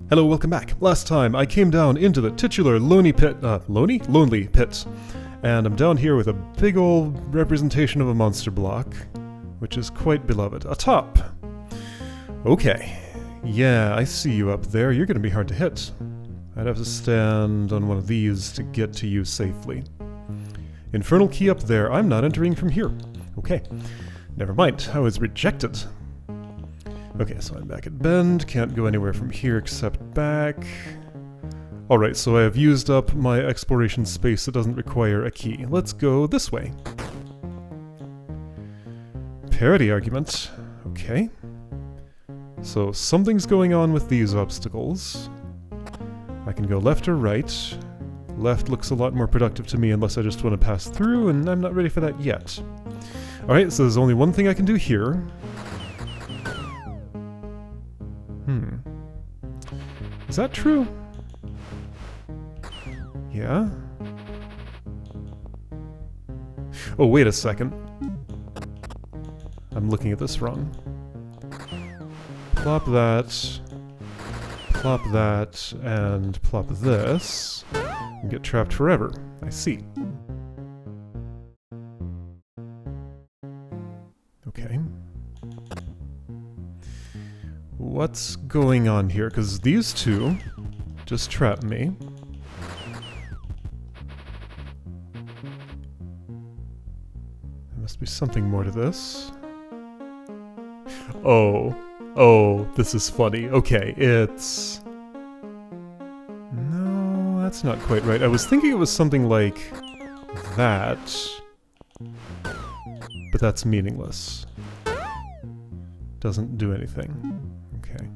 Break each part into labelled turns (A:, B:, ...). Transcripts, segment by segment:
A: Hello, welcome back. Last time I came down into the titular lonely pit, lonely pit, and I'm down here with a big old representation of a monster block, which is quite beloved. A top. Okay. Yeah, I see you up there. You're gonna be hard to hit. I'd have to stand on one of these to get to you safely. Infernal key up there. I'm not entering from here. Okay. Never mind. I was rejected. Okay, so I'm back at Bend. Can't go anywhere from here except back. Alright, so I have used up my exploration space that doesn't require a key. Let's go this way. Parity Argument. Okay. So something's going on with these obstacles. I can go left or right. Left looks a lot more productive to me unless I just want to pass through, and I'm not ready for that yet. Alright, so there's only one thing I can do here. Is that true? Yeah? Oh, wait a second. I'm looking at this wrong. Plop that, and plop this, and get trapped forever. I see. Okay. What's going on here? Because these two just trap me. There must be something more to this. Oh, this is funny. Okay, it's... No, that's not quite right. I was thinking it was something like that, but that's meaningless. Doesn't do anything. Okay.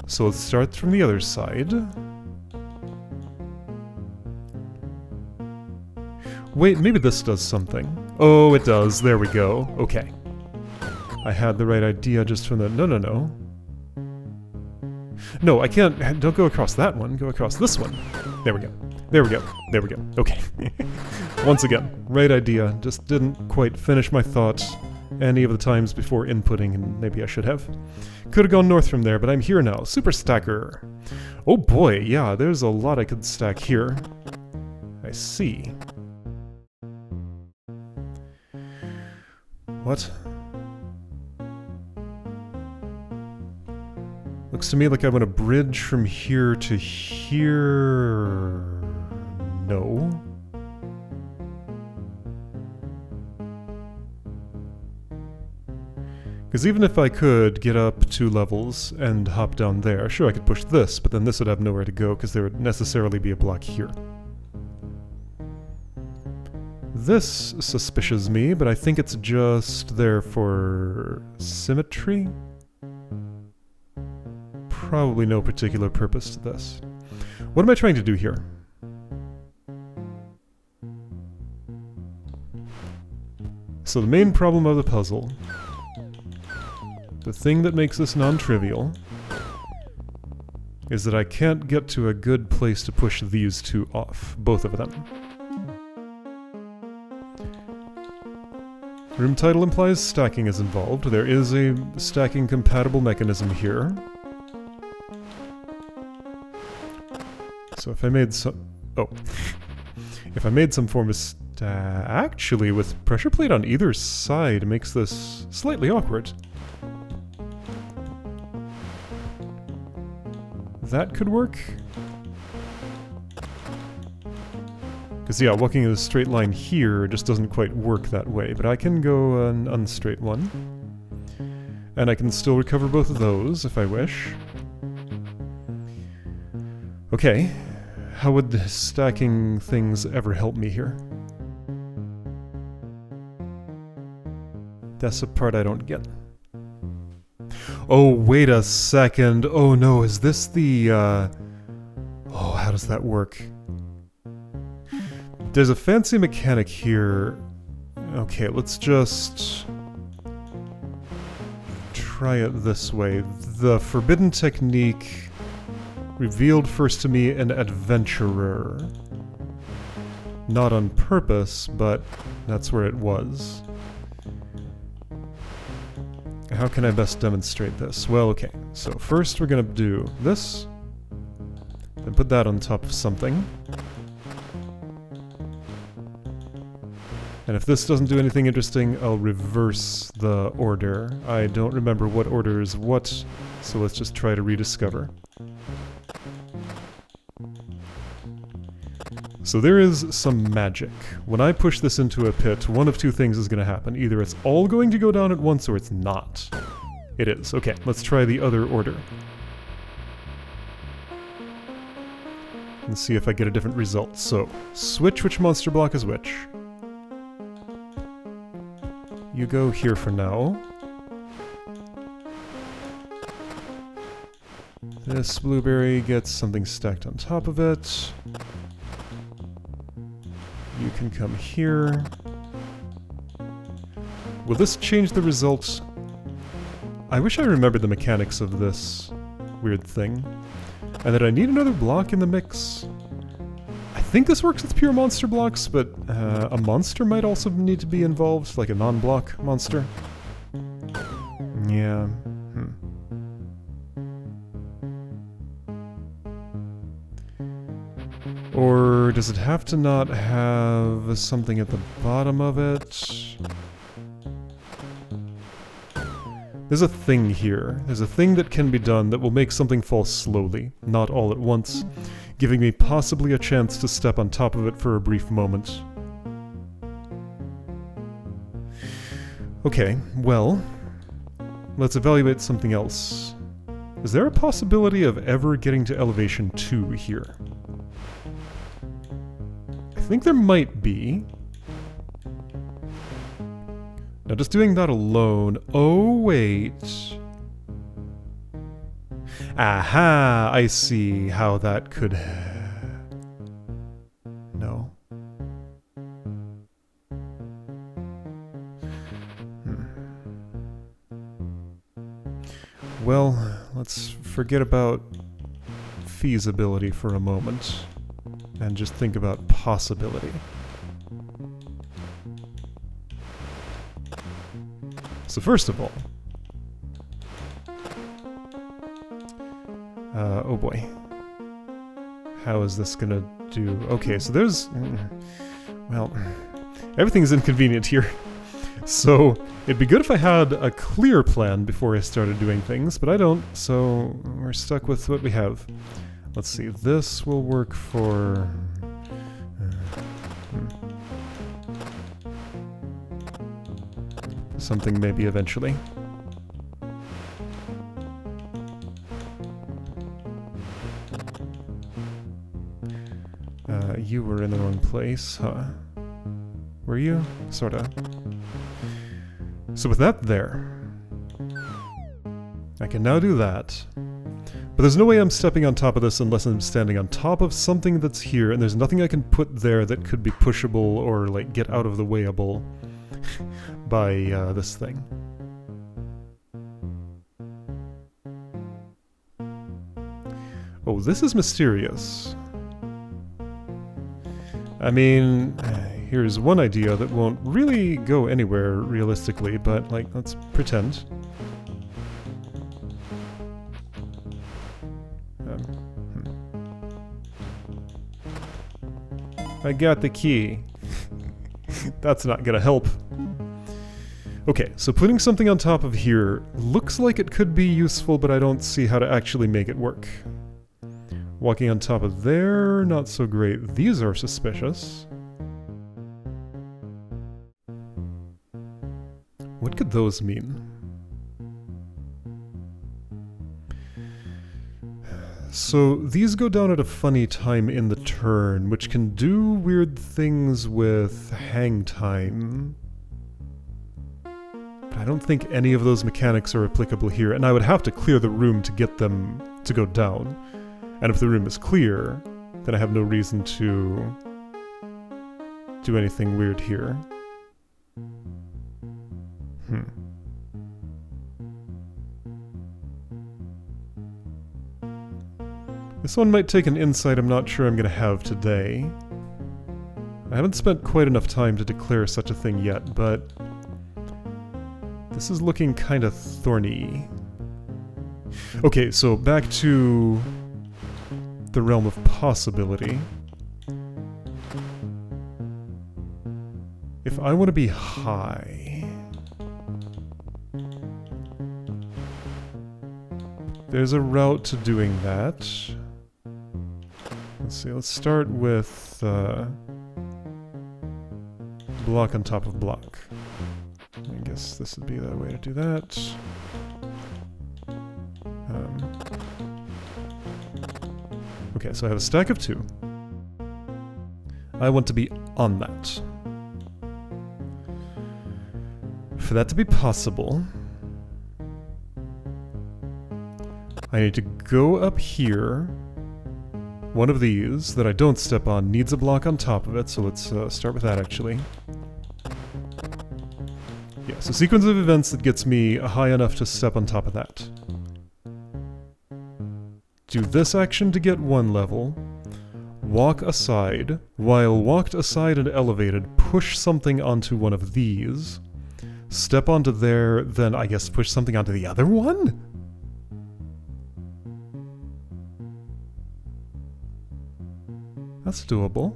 A: So let's start from the other side. Wait, maybe this does something. Oh, it does. There we go. Okay. I had the right idea just from the... No. No, I can't... Don't go across that one. Go across this one. There we go. Okay. Once again, right idea. Just didn't quite finish my thought any of the times before inputting, and maybe I should have. Could have gone north from there, but I'm here now. Super stacker. Oh boy, yeah, there's a lot I could stack here. I see. What? Looks to me like I want a bridge from here to here. No. Because even if I could get up 2 levels and hop down there, sure I could push this, but then this would have nowhere to go because there would necessarily be a block here. This suspicious me, but I think it's just there for symmetry? Probably no particular purpose to this. What am I trying to do here? So the main problem of the puzzle, the thing that makes this non-trivial, is that I can't get to a good place to push these two off, both of them. Room title implies stacking is involved. There is a stacking compatible mechanism here. So if I made some... Oh. If I made some form of actually, with pressure plate on either side makes this slightly awkward. That could work. Because yeah, walking in a straight line here just doesn't quite work that way, but I can go an unstraight one. And I can still recover both of those if I wish. Okay, how would stacking things ever help me here? That's the part I don't get. Oh, wait a second. Oh no, is this the, Oh, how does that work? There's a fancy mechanic here. Okay, let's just try it this way. The forbidden technique revealed first to me an adventurer. Not on purpose, but that's where it was. how can I best demonstrate this? Well, okay, so first we're gonna do this, then put that on top of something. And if this doesn't do anything interesting, I'll reverse the order. I don't remember what order is what, so let's just try to rediscover. So there is some magic. When I push this into a pit, one of two things is going to happen. Either it's all going to go down at once, or it's not. It is. Okay, let's try the other order. And see if I get a different result. So, switch which monster block is which. You go here for now. This blueberry gets something stacked on top of it. You can come here. Will this change the result? I wish I remembered the mechanics of this weird thing. And that I need another block in the mix. I think this works with pure monster blocks, but a monster might also need to be involved, like a non-block monster. Yeah. Or does it have to not have something at the bottom of it? There's a thing here. There's a thing that can be done that will make something fall slowly, not all at once, giving me possibly a chance to step on top of it for a brief moment. Okay, well, let's evaluate something else. Is there a possibility of ever getting to elevation 2 here? I think there might be. Now just doing that alone... Oh, wait. Aha! I see how that could... No. Well, let's forget about feasibility for a moment. And just think about possibility. So first of all... oh boy. How is this gonna do? Okay, so there's... well, everything's inconvenient here. So, it'd be good if I had a clear plan before I started doing things, but I don't, so we're stuck with what we have. Let's see, this will work for... something maybe eventually. You were in the wrong place, huh? Were you? Sorta. So with that there, I can now do that. But there's no way I'm stepping on top of this unless I'm standing on top of something that's here, and there's nothing I can put there that could be pushable or, like, get out of the way-able by this thing. Oh, this is mysterious. I mean, here's one idea that won't really go anywhere realistically, but, like, let's pretend. I got the key. That's not gonna help. Okay, so putting something on top of here looks like it could be useful, but I don't see how to actually make it work. Walking on top of there, not so great. These are suspicious. What could those mean? So these go down at a funny time in the turn, which can do weird things with hang time. But I don't think any of those mechanics are applicable here, and I would have to clear the room to get them to go down. And if the room is clear, then I have no reason to do anything weird here. This one might take an insight I'm not sure I'm going to have today. I haven't spent quite enough time to declare such a thing yet, but This is looking kind of thorny. Okay, so back to the realm of possibility. If I want to be high... There's a route to doing that. Let's see, let's start with block on top of block. I guess this would be the way to do that. Okay, so I have a stack of 2. I want to be on that. For that to be possible, I need to go up here. One of these that I don't step on needs a block on top of it, so let's start with that actually. Yeah, so sequence of events that gets me high enough to step on top of that. Do this action to get 1 level. Walk aside. While walked aside and elevated, push something onto one of these. Step onto there, then I guess push something onto the other one? That's doable.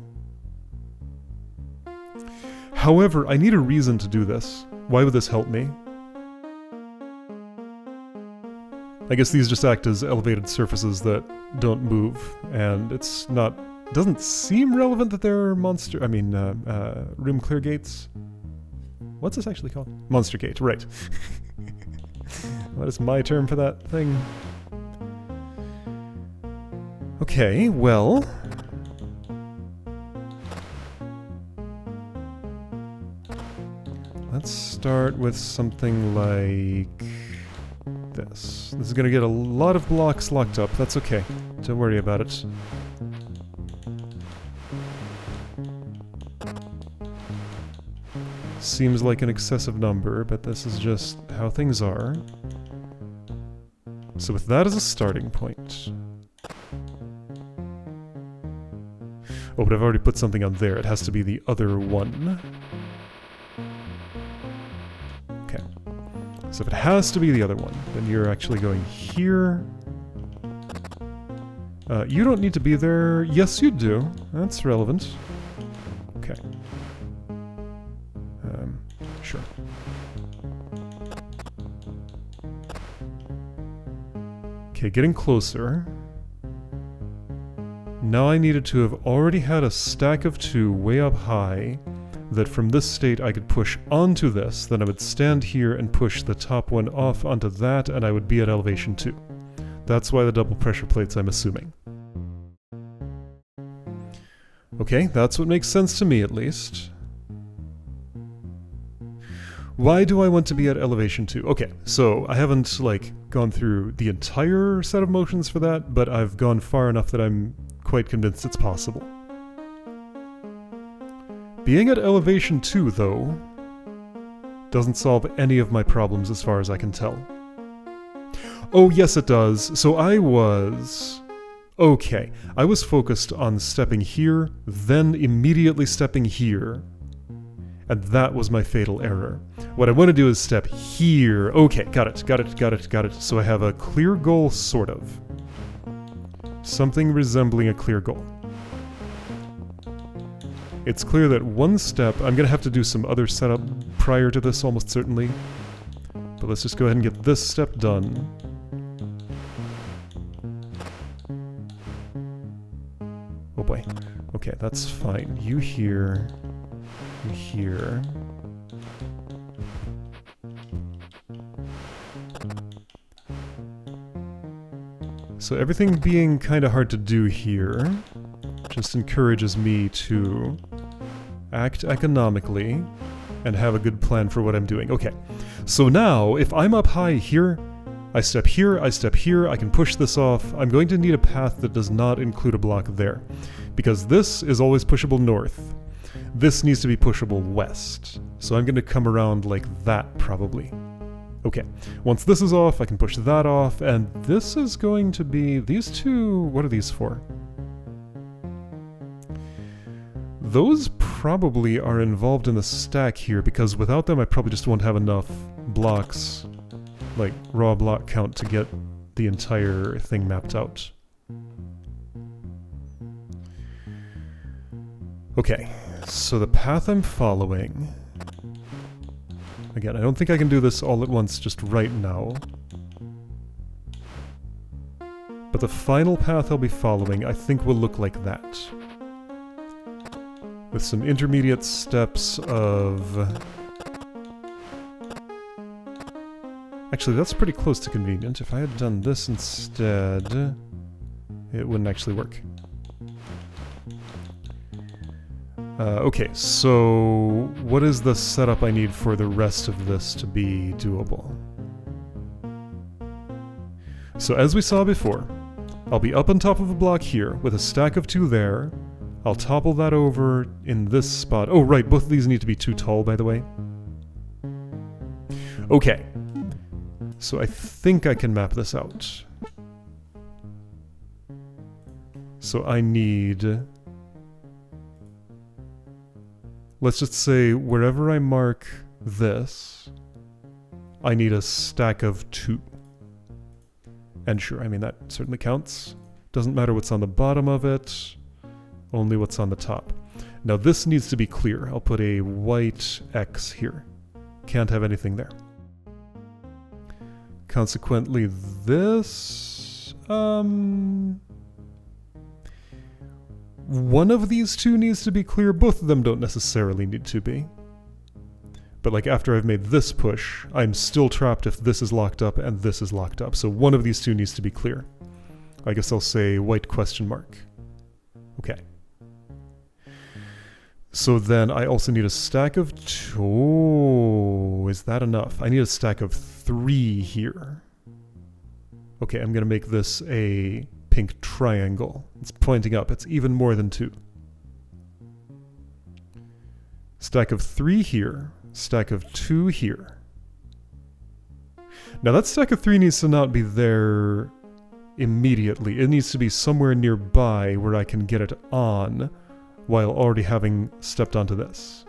A: However, I need a reason to do this. Why would this help me? I guess these just act as elevated surfaces that don't move, and it's not... doesn't seem relevant that they're room clear gates. What's this actually called? Monster gate, right. What is my term for that thing? Okay, well... let's start with something like this. This is going to get a lot of blocks locked up. That's okay. Don't worry about it. Seems like an excessive number, but this is just how things are. So with that as a starting point... oh, but I've already put something on there. It has to be the other one. Okay. So if it has to be the other one, then you're actually going here. You don't need to be there. Yes, you do. That's relevant. Okay. Sure. Okay, getting closer. Now I needed to have already had a stack of 2 way up high, that from this state I could push onto this, then I would stand here and push the top one off onto that, and I would be at elevation 2. That's why the double pressure plates, I'm assuming. Okay, that's what makes sense to me at least. Why do I want to be at elevation 2? Okay, so I haven't, like, gone through the entire set of motions for that, but I've gone far enough that I'm quite convinced it's possible. Being at elevation 2, though, doesn't solve any of my problems as far as I can tell. Oh, yes it does. So I was... okay, I was focused on stepping here, then immediately stepping here. And that was my fatal error. What I want to do is step here. Okay, got it. So I have a clear goal, sort of. Something resembling a clear goal. It's clear that one step... I'm going to have to do some other setup prior to this, almost certainly. But let's just go ahead and get this step done. Oh boy. Okay, that's fine. You here... here. So everything being kind of hard to do here just encourages me to act economically and have a good plan for what I'm doing. Okay, so now if I'm up high here, I step here, I can push this off. I'm going to need a path that does not include a block there, because this is always pushable north. This needs to be pushable west. So I'm going to come around like that, probably. Okay, once this is off, I can push that off, and this is going to be... these two... what are these for? Those probably are involved in the stack here, because without them I probably just won't have enough blocks, like raw block count, to get the entire thing mapped out. Okay, so the path I'm following... Again, I don't think I can do this all at once just right now. But the final path I'll be following, I think, will look like that. With some intermediate steps of... Actually, that's pretty close to convenient. If I had done this instead, it wouldn't actually work. Okay, so what is the setup I need for the rest of this to be doable? So as we saw before, I'll be up on top of a block here with a stack of 2 there. I'll topple that over in this spot. Oh right, both of these need to be too tall, by the way. Okay, so I think I can map this out. So I need... Let's just say wherever I mark this, I need a stack of 2. And sure, I mean, that certainly counts. Doesn't matter what's on the bottom of it, only what's on the top. Now this needs to be clear. I'll put a white X here. Can't have anything there. Consequently, this... One of these two needs to be clear. Both of them don't necessarily need to be. But like after I've made this push, I'm still trapped if this is locked up and this is locked up. So one of these two needs to be clear. I guess I'll say white question mark. Okay. So then I also need a stack of 2. Oh, is that enough? I need a stack of 3 here. Okay, I'm going to make this a pink triangle. It's pointing up. It's even more than 2. Stack of 3 here. Stack of 2 here. Now that stack of 3 needs to not be there immediately. It needs to be somewhere nearby where I can get it on while already having stepped onto this.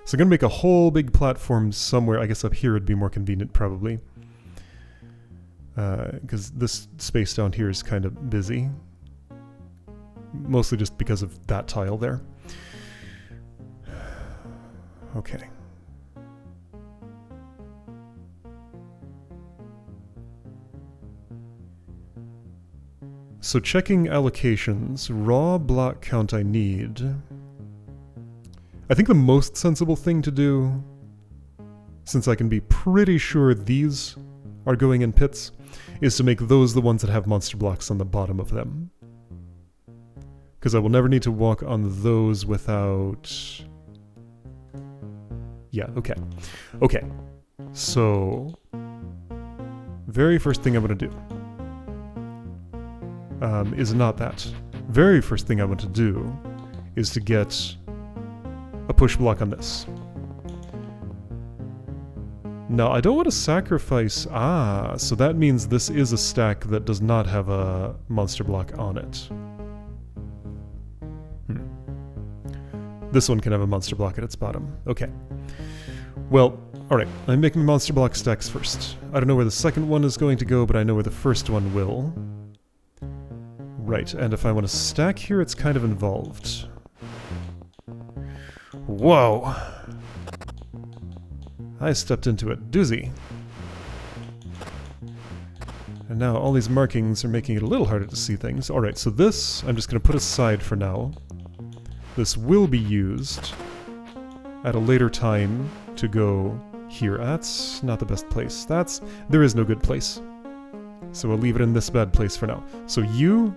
A: So I'm going to make a whole big platform somewhere. I guess up here would be more convenient probably. Because this space down here is kind of busy. Mostly just because of that tile there. Okay. So checking allocations, raw block count I need. I think the most sensible thing to do, since I can be pretty sure these are going in pits, is to make those the ones that have monster blocks on the bottom of them. Because I will never need to walk on those without... Yeah, okay. Okay, so... very first thing I'm going to do is not that. Very first thing I want to do is to get a push block on this. Now, I don't want to sacrifice... Ah, so that means this is a stack that does not have a monster block on it. This one can have a monster block at its bottom. Okay. Well, alright. I'm making monster block stacks first. I don't know where the second one is going to go, but I know where the first one will. Right, and if I want to stack here, it's kind of involved. Whoa! I stepped into a doozy. And now all these markings are making it a little harder to see things. Alright, so this I'm just going to put aside for now. This will be used at a later time to go here. That's not the best place. There is no good place. So we'll leave it in this bad place for now. So you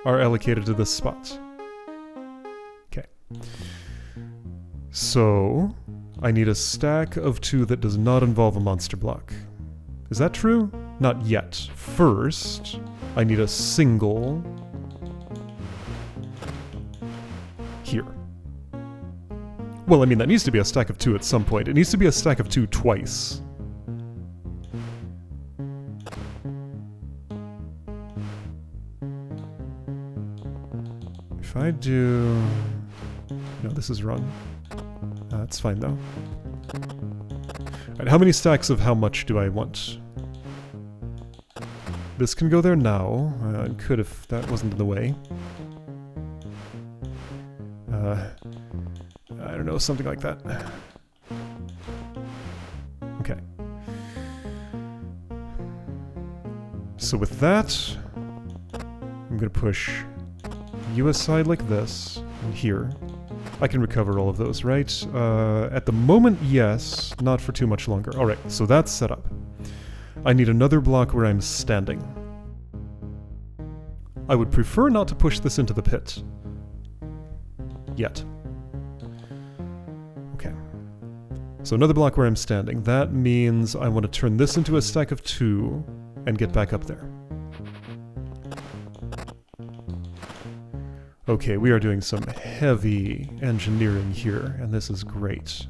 A: are allocated to this spot. Okay. So I need a stack of 2 that does not involve a monster block. Is that true? Not yet. First, I need a single here. Well, I mean, that needs to be a stack of 2 at some point. It needs to be a stack of 2 twice. If I do... No, this is wrong. That's fine, though. Alright, how many stacks of how much do I want? This can go there now. It could if that wasn't in the way. I don't know, something like that. Okay. So with that, I'm gonna push you aside like this, and here. I can recover all of those, right? At the moment, yes. Not for too much longer. Alright, so that's set up. I need another block where I'm standing. I would prefer not to push this into the pit. Yet. Okay. So another block where I'm standing. That means I want to turn this into a stack of 2 and get back up there. Okay, we are doing some heavy engineering here, and this is great.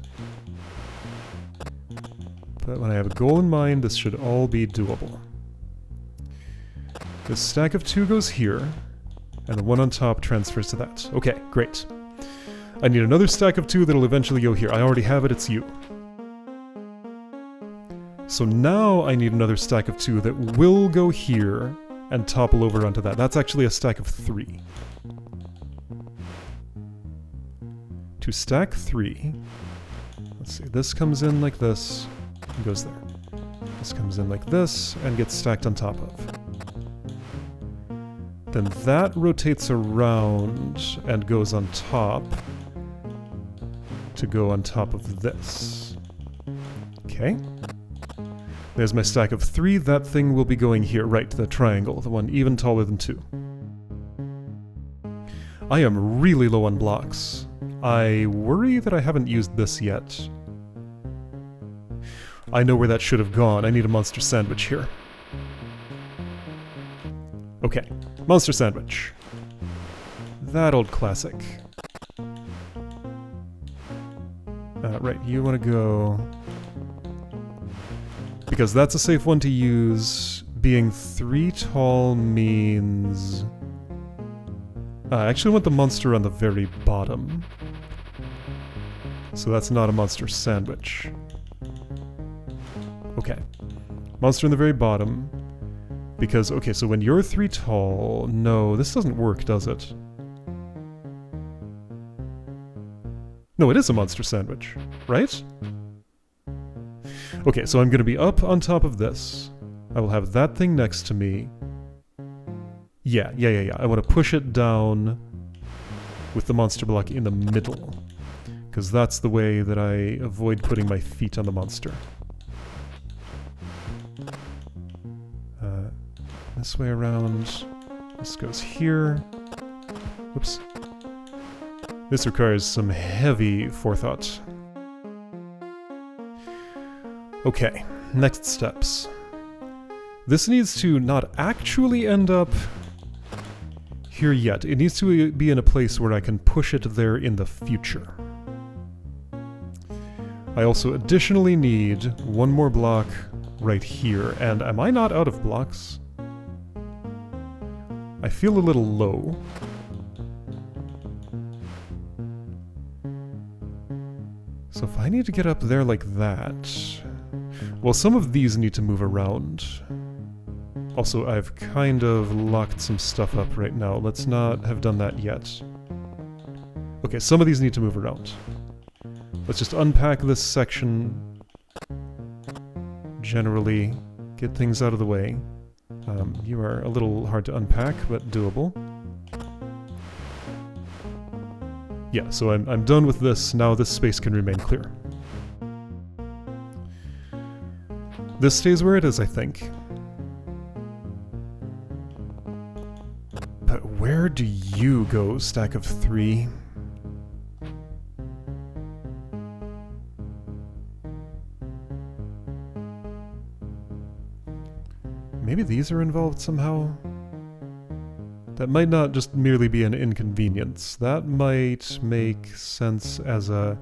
A: But when I have a goal in mind, this should all be doable. This stack of 2 goes here, and the one on top transfers to that. Okay, great. I need another stack of 2 that'll eventually go here. I already have it, it's you. So now I need another stack of 2 that will go here and topple over onto that. That's actually a stack of 3. To stack 3, let's see, this comes in like this, and goes there. This comes in like this, and gets stacked on top of. Then that rotates around and goes on top to go on top of this. Okay. There's my stack of 3, that thing will be going here, right, the triangle, the one even taller than 2. I am really low on blocks. I worry that I haven't used this yet. I know where that should have gone. I need a monster sandwich here. Okay, monster sandwich. That old classic. Right, you want to go... Because that's a safe one to use. Being 3 tall means... I actually want the monster on the very bottom. So that's not a monster sandwich. Okay. Monster in the very bottom. Because, okay, so when you're 3 tall... No, this doesn't work, does it? No, it is a monster sandwich, right? Okay, so I'm gonna be up on top of this. I will have that thing next to me. Yeah. I want to push it down with the monster block in the middle. Because that's the way that I avoid putting my feet on the monster. This way around. This goes here. Whoops. This requires some heavy forethought. Okay, next steps. This needs to not actually end up here yet. It needs to be in a place where I can push it there in the future. I also additionally need one more block right here. And am I not out of blocks? I feel a little low. So if I need to get up there like that... Well, some of these need to move around. Also, I've kind of locked some stuff up right now. Let's not have done that yet. Okay, some of these need to move around. Let's just unpack this section. Generally, get things out of the way. You are a little hard to unpack, but doable. Yeah, so I'm done with this. Now this space can remain clear. This stays where it is, I think. But where do you go, stack of 3? Maybe these are involved somehow? That might not just merely be an inconvenience. That might make sense as a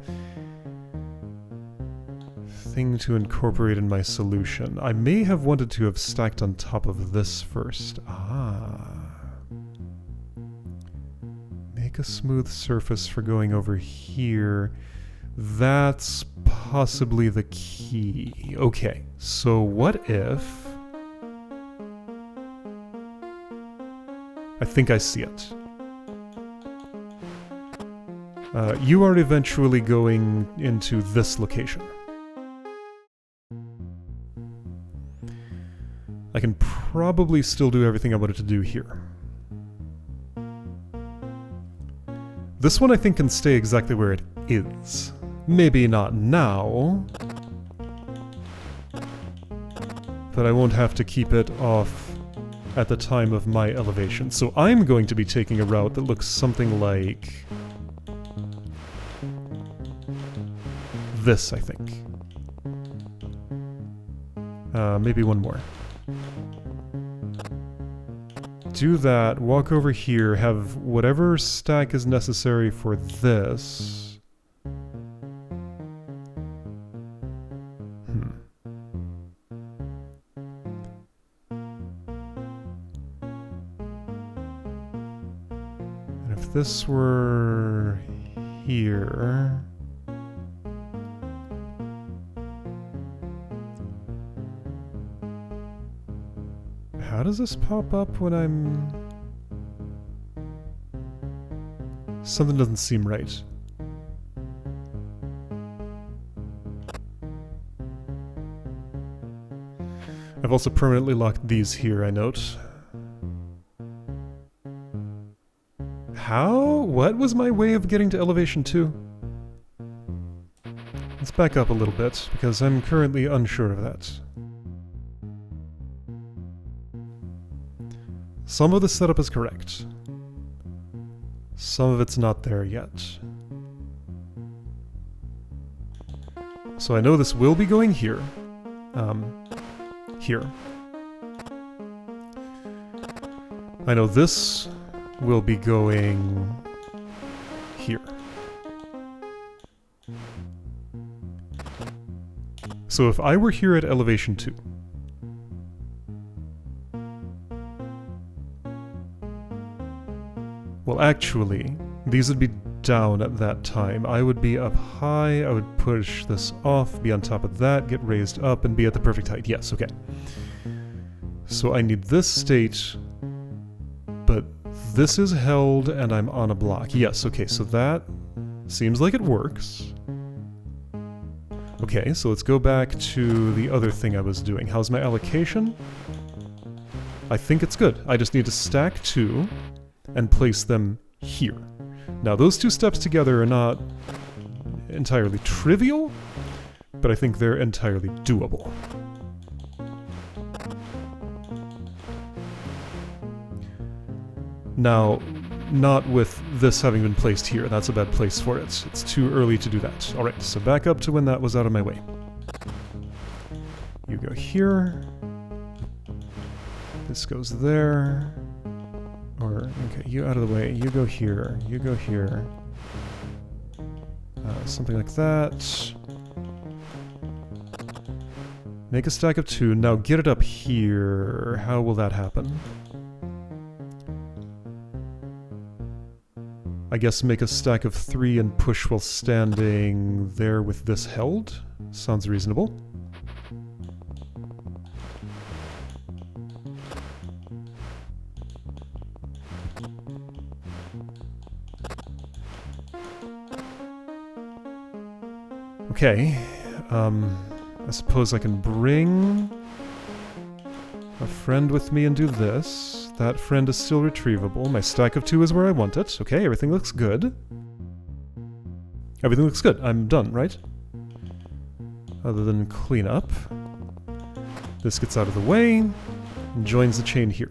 A: thing to incorporate in my solution. I may have wanted to have stacked on top of this first. Make a smooth surface for going over here. That's possibly the key. Okay, so what if... I think I see it. You are eventually going into this location. I can probably still do everything I wanted to do here. This one I think can stay exactly where it is. Maybe not now, but I won't have to keep it off at the time of my elevation. So I'm going to be taking a route that looks something like this, I think. Maybe one more. Do that, walk over here, have whatever stack is necessary for this. And if this were here... How does this pop up when I'm... Something doesn't seem right. I've also permanently locked these here, I note. How? What was my way of getting to elevation 2? Let's back up a little bit, because I'm currently unsure of that. Some of the setup is correct. Some of it's not there yet. So I know this will be going here. Here. I know this will be going here. So if I were here at elevation 2, well, actually, these would be down at that time. I would be up high, I would push this off, be on top of that, get raised up, and be at the perfect height. Yes, okay. So I need this state, but this is held and I'm on a block. Yes, okay, so that seems like it works. Okay, so let's go back to the other thing I was doing. How's my allocation? I think it's good. I just need to stack 2 and place them here. Now those two steps together are not entirely trivial, but I think they're entirely doable. Now, not with this having been placed here. That's a bad place for it. It's too early to do that. Alright, so back up to when that was out of my way. You go here. This goes there. Or, okay, you out of the way, you go here, you go here. Something like that. Make a stack of 2, now get it up here. How will that happen? I guess make a stack of 3 and push while standing there with this held? Sounds reasonable. Okay, I suppose I can bring a friend with me and do this. That friend is still retrievable. My stack of 2 is where I want it. Okay, everything looks good. Everything looks good. I'm done, right? Other than clean up. This gets out of the way and joins the chain here.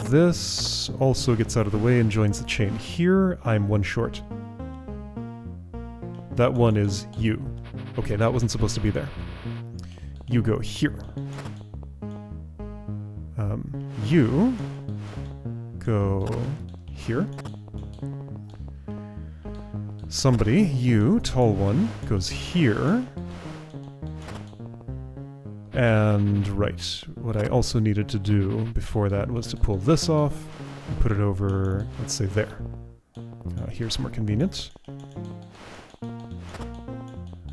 A: This also gets out of the way and joins the chain here. I'm one short. That one is you. Okay, that wasn't supposed to be there. You go here. You go here. Somebody, you, tall one, goes here. And right, what I also needed to do before that was to pull this off and put it over, let's say there. Here's more convenient.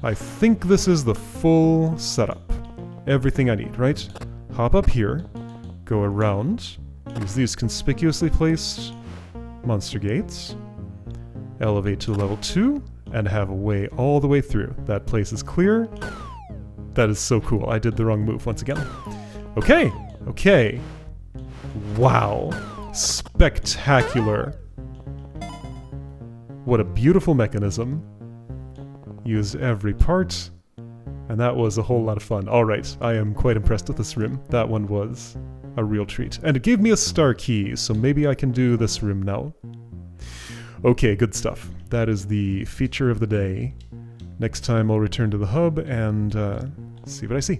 A: I think this is the full setup. Everything I need, right? Hop up here, go around, use these conspicuously placed monster gates, elevate to level 2, and have a way all the way through. That place is clear. That is so cool. I did the wrong move once again. Okay, okay. Wow. Spectacular. What a beautiful mechanism. Use every part. And that was a whole lot of fun. Alright, I am quite impressed with this room. That one was a real treat. And it gave me a star key, so maybe I can do this room now. Okay, good stuff. That is the feature of the day. Next time I'll return to the hub and see what I see.